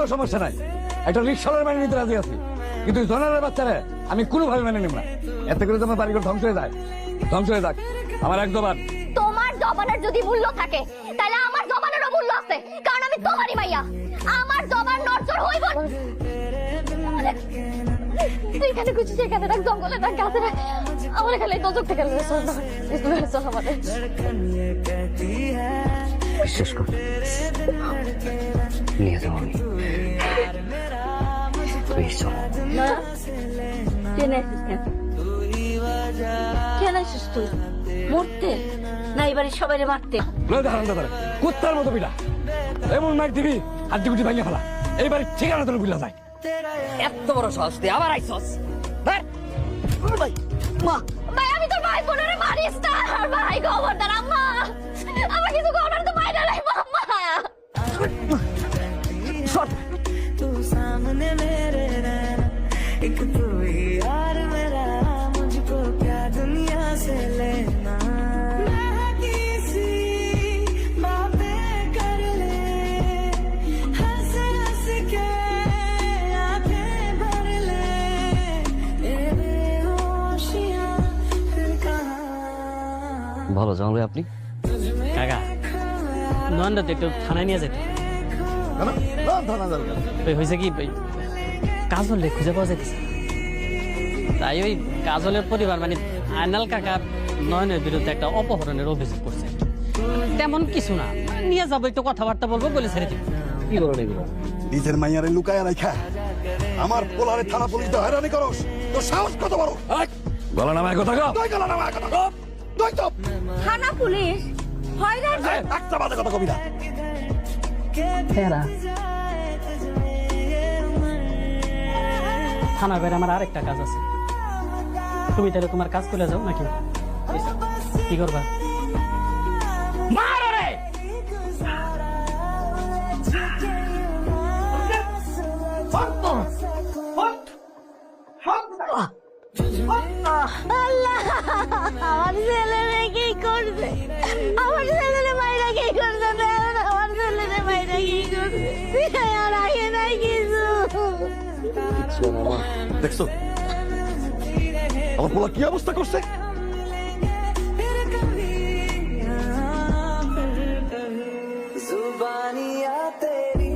তারপরেও সমস্যা নাই, একটা রিক্সাওয়ালার মেনে নিতে রাজি আছি, কিন্তু জনের বাচ্চারে আমি কোনোভাবে মেনে নিব না। এতে করে তোমার বাড়িঘর ধ্বংস হয়ে যায়, ধ্বংস হয়ে যাক। আমার এক জবান। তোমার জবানের যদি মূল্য থাকে তাহলে আমার জবানেরও মূল্য আছে, কারণ আমি তোমারই মাইয়া। আমার জবান নড়চড় হইব না। তুই এখানে খুঁজছিস, এখানে রাখ, জঙ্গলে রাখ, গাছে রাখ, আমার এখানে দোজক থেকে আমাদের বিশ্বাস কর, নিয়ে যাও আমি। প্লিজ চলো। কেন আসিস কেন? কেন আসিস তুই? মরতে না এবারে সবাই মারতে? কুত্তার মতো পিলা এমন মাইক দিবি হাড্ডি গুটি ভাঙিয়ে ফেলা, এইবারে ঠিকানা তোর বিলা যায়। এত বড় সাহস তুই আবার আইসস? ভাই আমি তোর ভাই বোনের মারিস না। আর ভাই খবরদার, আম্মা আমার কিছু খবর তো বাইরে নাই। আম্মা तू सामने मेरे रहना, एक तू ही यार मेरा, मुझको क्या दुनिया से लेना। मैं किसी बातें कर ले, हंस हंस के आंखें भर ले, ये बेहोशियां फिर कहाँ। ভালো জানলে আপনি কাকা নন্দাতে একটু থানায় নিয়ে যেতে হয়েছে কি কাজলে খুঁজে পাওয়া যাইতেছে, তাই ওই কাজলের পরিবার মানে আয়নাল কাকা নয়নের বিরুদ্ধে একটা অপহরণের অভিযোগ করছে। তেমন কিছু না, নিয়ে যাবো একটু কথাবার্তা বলবো বলে ছেড়ে দিব। কি বলেন এগুলো? নিজের মাইয়ারে লুকায় রাখা আমার পোলারে থানা পুলিশ দিয়ে হয়রানি করস, তোর সাহস কত বড়? গলা নামায় কথা কও। তুই গেল না আমার কথা কও। তুই চুপ। থানা পুলিশ হয়রান? একটা বাজে কথা কবি না। থানা বাইরে আমার আরেকটা কাজ আছে, তুমি তাহলে তোমার কাজ করে যাও নাকি? কি করবা? আমার ছেলেরে কি করছে? আমার ছেলেরে মাইরা কি করছে? আমার ছেলেরে মাইরা কি করছে? আর আগে নাই কিছু। দেখছো আমার পোলা কি অবস্থা করছে? जुबानियां तेरी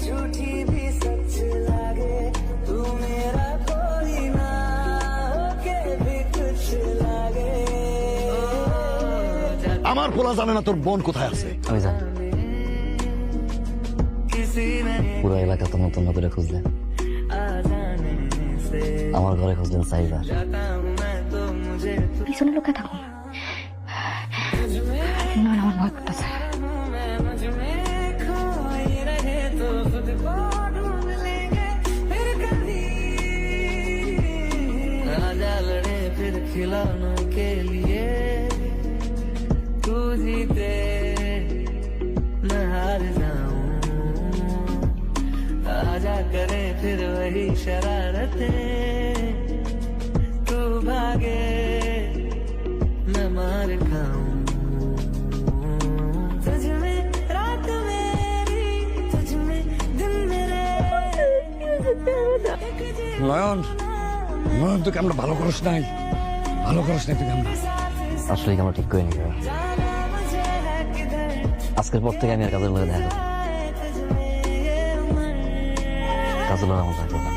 झूठी भी सच लागे, तू मेरा कोई ना होके भी कुछ लागे। আমার পোলা জানে না তোর বোন কোথায় আছে। আমি জানি, किसी ने পুরো এলাকা তো নতুন করে খুঁজলেন, आ जाने से আমার ঘরে খুঁজলেন সাইবার। जाता हूँ मैं तो मुझे পিছনে লোকে থাকো, আমার ভয় করতেছে। मैं मुझ में खोए रहे तो खुद को ढूंढ लेंगे फिर कभी। राजा लड़े फिर खिलौनों के लिए, तू जीते मैं हार जाऊं, आजा करे फिर वही शरारतें, तू भागे मैं मार खाऊं। तुझ में रात मेरी, तुझ में दिन मेरे। নয়ন, নয়ন তোকে আমরা ভালো করস নাই, ভালো করস নাই তোকে আমরা। আসলে কি আমরা ঠিক করে নি? আজকের পর থেকে আমি আর কাজের লোকে দেখা করবো। কাজের লোক আমার থাকবে না।